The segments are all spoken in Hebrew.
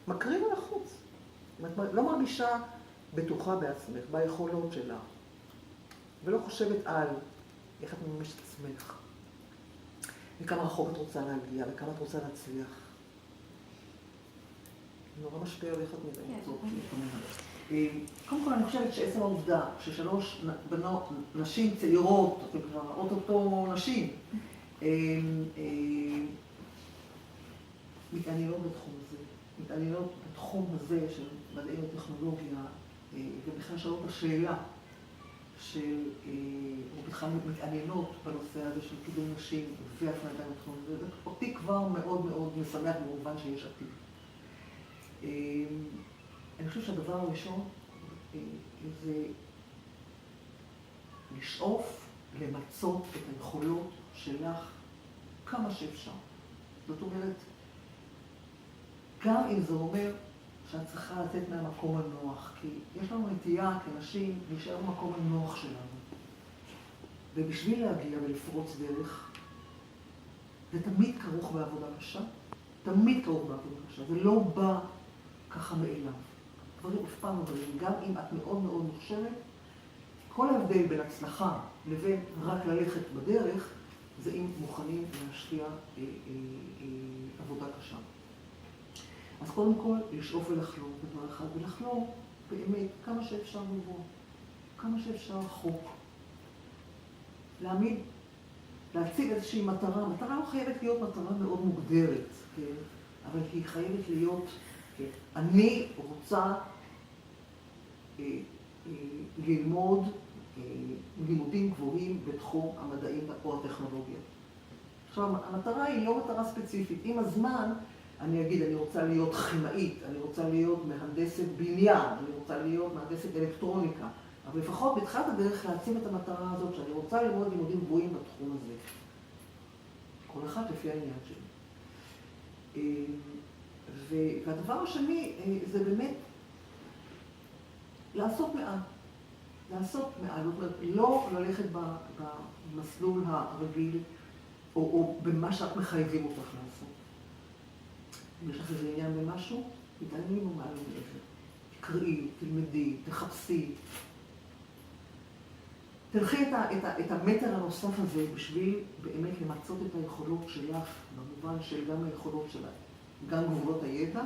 מקריבה לחוץ. את לא מרגישה בטוחה בעצמך, ביכולות שלה, ולא חושבת על איך את ממש את עצמך, וכמה רחוק את רוצה להגיע, וכמה את רוצה להצליח. נורא משפיע על איך את נראית. קודם כל אני חושבת שעצם העובדה ששלוש נשים צעירות, אתם כבר אוטוטו נשים, מתעניינות בתחום הזה, מתעניינות בתחום הזה של מדעי הטכנולוגיה, ובכלל שאלות השאלה של, או בכלל מתעניינות בנושא הזה של קידום נשים והפנתה בתחום הזה, אותי כבר מאוד מאוד משמח במובן שיש עתיד. אני חושב שהדבר הראשון זה לשאוף, למצות את היכולות שלך כמה שאפשר. זאת אומרת, גם אם זה אומר שאת צריכה לצאת מהמקום הנוח, כי יש לנו נטייה כנשים להישאר במקום הנוח שלנו. ובשביל להגיע ולפרוץ דרך, זה תמיד כרוך בעבודה קשה, תמיד כרוך בעבודה קשה, זה לא בא ככה מאליו. דברים אף פעם עוברים, גם אם את מאוד מאוד מוכשרת, כל ההבדל בין הצלחה לבין רק ללכת בדרך, זה אם מוכנים להשקיע עבודה קשה. אז קודם כל, לשאוף ולחלום בדבר אחד, ולחלום באמת כמה שאפשר גבוה, כמה שאפשר רחוק. להציג איזושהי מטרה. מטרה לא חייבת להיות מטרה מאוד מוגדרת, כן? אבל היא חייבת להיות, אני רוצה ללמוד לימודים גבוהים בתחום המדעים או הטכנולוגיה. עכשיו, המטרה היא לא מטרה ספציפית. עם הזמן, אני אגיד, אני רוצה להיות כימאית, אני רוצה להיות מהנדסת בניין, אני רוצה להיות מהנדסת אלקטרוניקה, אבל לפחות בתחילת הדרך להעצים את המטרה הזאת, שאני רוצה ללמוד לימודים גבוהים בתחום הזה. כל אחד לפי העניין שלי. והדבר השני זה באמת לעשות מעט. לעשות מעט, זאת אומרת, לא ללכת במסלול הרגיל, או במה שאת מחייבים אותך לעשות. אם יש לך איזה עניין במשהו, תתענייני בו מעל ומעבר. תקראי, תלמדי, תחפשי. תלכי את המטר הנוסף הזה בשביל באמת למצות את היכולות שלך, במובן של גם היכולות שלך, גם גבולות הידע,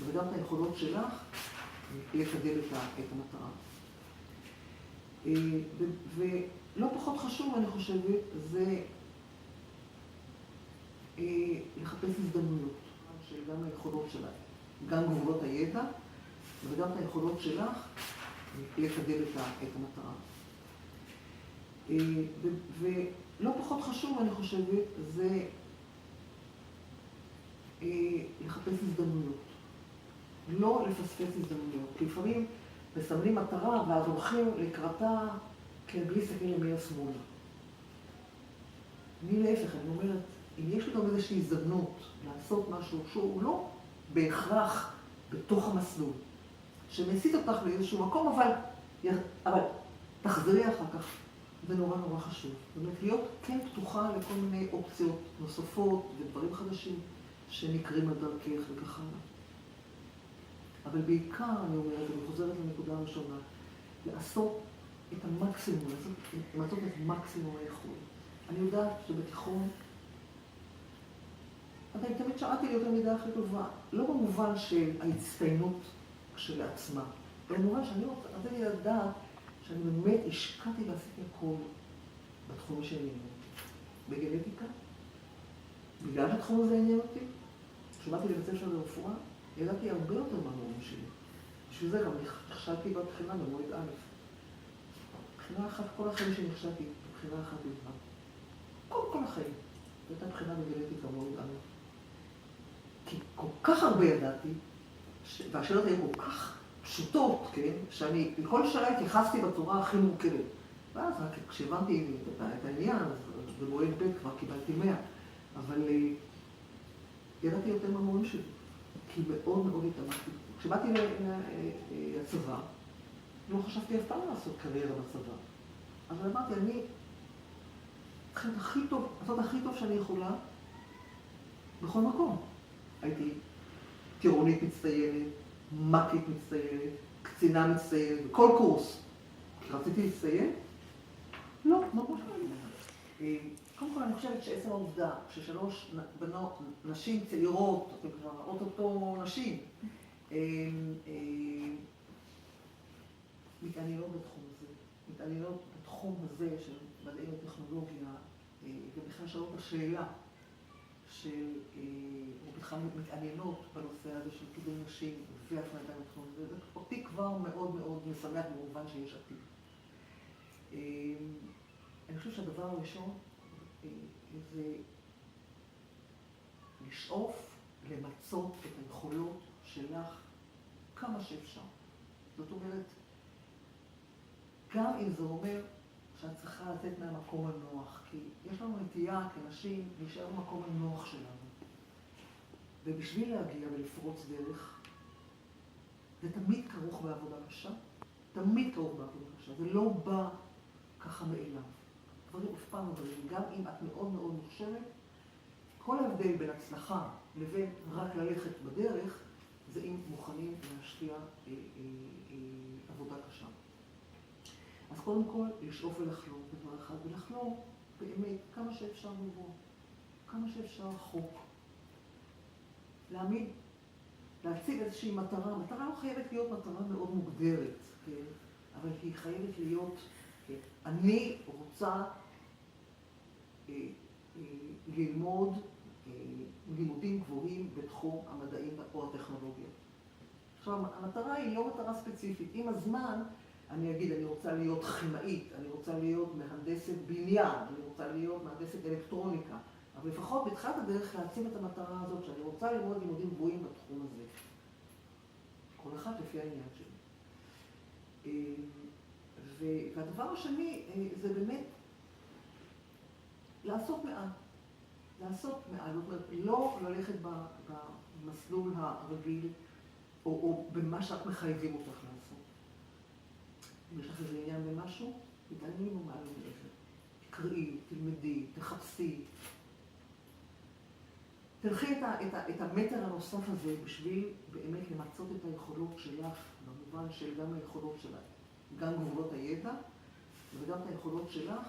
וגם את היכולות שלך לקדם את המטרה. ולא פחות חשוב, אני חושבת, זה לחפש הזדמנויות. של גם היכולות שלך, גם גבולות הידע, וגם את היכולות שלך לקדם את המטרה. ולא פחות חשוב, אני חושבת, זה לחפש הזדמנויות. לא לפספס הזדמנויות. כי לפעמים מסמנים מטרה ואז הולכים לקראתה בלי סכין ימין שמאלה. אני להפך, אני אומרת, אם יש לי גם איזושהי הזדמנות לעשות משהו שהוא לא בהכרח בתוך המסלול, שמסיט אותך לאיזשהו מקום, אבל תחזרי אחר כך, זה נורא נורא חשוב. זאת אומרת, להיות כן פתוחה לכל מיני אופציות נוספות ודברים חדשים שנקרים על דרכך וכך הלאה. אבל בעיקר, אני אומרת, אני חוזרת לנקודה הראשונה, לעשות את המקסימום, לעשות את מקסימום היכול. אני יודעת שבתיכון, אני תמיד שאלתי להיות תלמידה הכי טובה, לא במובן של ההצטיינות שלעצמה, אלא במובן שאני רוצה לי לדעת שאני באמת השקעתי ועשיתי הכל בתחום שעניין אותי. בגנטיקה, בגלל שהתחום הזה עניין אותי, כשבאתי לבית ספר לרפואה, ידעתי הרבה יותר מהמורים שלי. בשביל זה גם נכשלתי בבחינה במועד א'. בחינה אחת, כל החיים שנכשלתי, בחינה אחת בלבד. כל החיים. הייתה בחינה בגנטיקה במועד א'. כי כל כך הרבה ידעתי, והשאלות היו כל כך פשוטות, כן? שאני לכל שאלה התייחסתי בצורה הכי מורכבת. ואז רק כשהבנתי את העניין, אז במועד ב' כבר קיבלתי 100. אבל ידעתי יותר מהמורים שלי. כי מאוד מאוד התאמצתי. כשבאתי לצבא, לא חשבתי אף פעם לעשות קריירה בצבא. אבל אמרתי, אני צריכה לעשות הכי טוב שאני יכולה בכל מקום. הייתי טירונית מצטיינת, מקית מצטיינת, קצינה מצטיינת, בכל קורס. כי רציתי להצטיין? לא, ממש לא. קודם כל אני חושבת שעצם העובדה ששלוש בנות, נשים צעירות, אוטוטו נשים, מתעניינות בתחום הזה, מתעניינות בתחום הזה של מדעי וטכנולוגיה, ובכלל שאלות השאלה של, או בכלל מתעניינות בנושא הזה של קידום נשים והפנתה בתחום הזה, זה אותי כבר מאוד מאוד משמח במובן שיש עתיד. אני חושב שהדבר הראשון זה לשאוף, למצות את היכולות שלך כמה שאפשר. זאת אומרת, גם אם זה אומר שאת צריכה לצאת מהמקום הנוח, כי יש לנו נטייה כנשים להישאר במקום הנוח שלנו. ובשביל להגיע ולפרוץ דרך, זה תמיד כרוך בעבודה קשה, תמיד כרוך בעבודה קשה, זה לא בא ככה מאליו. דברים אף פעם עוברים, גם אם את מאוד מאוד מוכשרת, כל ההבדל בין הצלחה לבין רק ללכת בדרך, זה אם מוכנים להשקיע עבודה קשה. אז קודם כל, לשאוף ולחלום בדבר אחד, ולחלום באמת כמה שאפשר לבוא, כמה שאפשר רחוק. להציג איזושהי מטרה, מטרה לא חייבת להיות מטרה מאוד מוגדרת, כן? אבל היא חייבת להיות, כן? אני רוצה ללמוד לימודים גבוהים בתחום המדעים או הטכנולוגיה. עכשיו, המטרה היא לא מטרה ספציפית. עם הזמן, אני אגיד, אני רוצה להיות כימאית, אני רוצה להיות מהנדסת בניין, אני רוצה להיות מהנדסת אלקטרוניקה, אבל לפחות בתחילת הדרך להציב את המטרה הזאת, שאני רוצה ללמוד לימודים גבוהים בתחום הזה. כל אחד לפי העניין שלי. והדבר השני, זה באמת לעשות מעט. לעשות מעט, זאת אומרת, לא ללכת במסלול הרגיל, או במה שאת מחייבים אותך לעשות. אם יש לך איזה עניין במשהו, תתענייני בו מעל ומעבר. תקראי, תלמדי, תחפשי. תלכי את המטר הנוסף הזה בשביל באמת למצות את היכולות שלך, במובן של גם היכולות שלך, גם גבולות הידע, וגם את היכולות שלך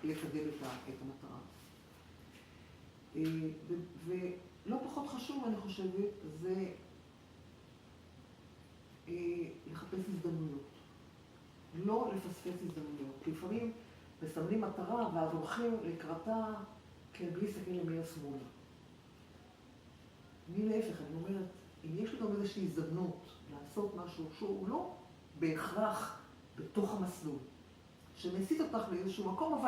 לקדם את המטרה. ולא פחות חשוב, אני חושבת, זה לחפש הזדמנויות. לא לפספס הזדמנויות. כי לפעמים מסמנים מטרה ואז הולכים לקראתה בלי להסתכל ימינה שמאלה. אני להפך, אני אומרת, אם יש לי גם איזושהי הזדמנות לעשות משהו שהוא לא בהכרח בתוך המסלול, שמסיט אותך לאיזשהו מקום,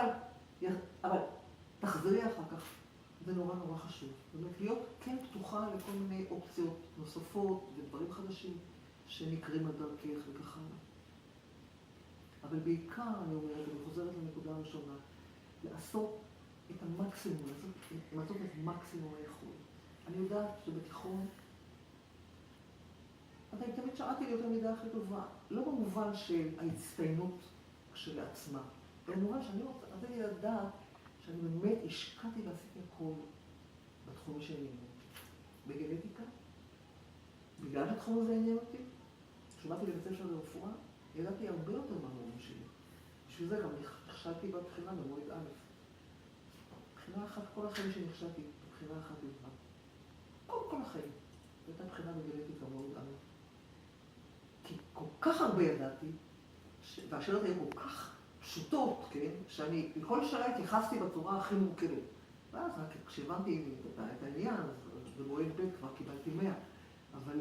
אבל תחזרי אחר כך. זה נורא נורא חשוב. זאת אומרת, להיות כן פתוחה לכל מיני אופציות נוספות ודברים חדשים שנקרים על דרכך וכך הלאה. אבל בעיקר, אני אומרת, אני חוזרת לנקודה הראשונה, לעשות את המקסימום, לעשות את מקסימום היכולת. אני יודעת שבתיכון, אני תמיד שאלתי להיות המידה הכי טובה, לא במובן של ההצטיינות שלעצמה, אלא במובן שאני רציתי לדעת שאני באמת השקעתי ועשיתי הכל בתחום שאני עניין אותי. בגנטיקה, בגלל שהתחום הזה עניין אותי, כשבאתי לבית ספר לרפואה, ידעתי הרבה יותר מהמורים שלי. בשביל זה גם נכשלתי בבחינה במועד א'. בחינה אחת, כל החיים שנכשלתי, בחינה אחת בלבד. כל החיים. הייתה בחינה בגנטיקה במועד א'. כי כל כך הרבה ידעתי, והשאלות היו כל כך פשוטות, כן? שאני לכל שאלה התייחסתי בצורה הכי מורכבת. ואז רק כשהבנתי את העניין, אז במועד ב' כבר קיבלתי 100. אבל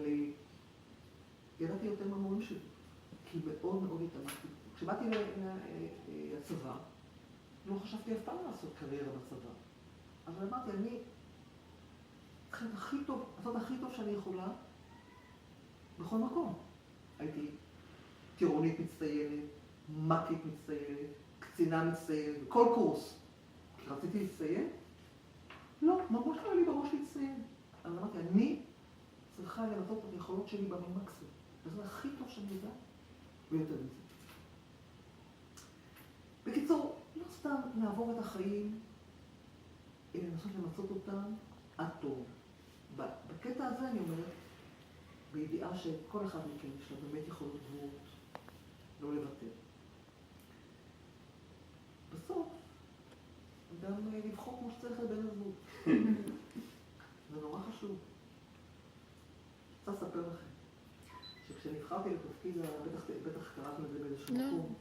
ידעתי יותר מהמורים שלי, כי מאוד מאוד התאמצתי. כשבאתי לצבא, לא חשבתי אף פעם לעשות קריירה בצבא. אבל אמרתי, אני צריכה לעשות הכי טוב שאני יכולה בכל מקום. הייתי טירונית מצטיינת, מקית מצטיינת, קצינה מצטיינת, בכל קורס. כי רציתי להצטיין? לא, ממש לא היה לי בראש להצטיין. אז אמרתי, אני צריכה למצות את היכולות שלי במקסימום. וזה הכי טוב שאני יודעת, ויותר מזה. בקיצור, לא סתם לעבור את החיים, אלא לנסות למצות אותם עד תום. בקטע הזה אני אומרת, בידיעה שכל אחד מכם יש לה באמת יכולות גבוהות, לא לוותר. בסוף, גם לבחור כמו שצריך לבן הזוג. זה נורא חשוב. רוצה לספר לכם, שכשנבחרתי לתפקיד, בטח קראתם את זה באיזשהו מקום,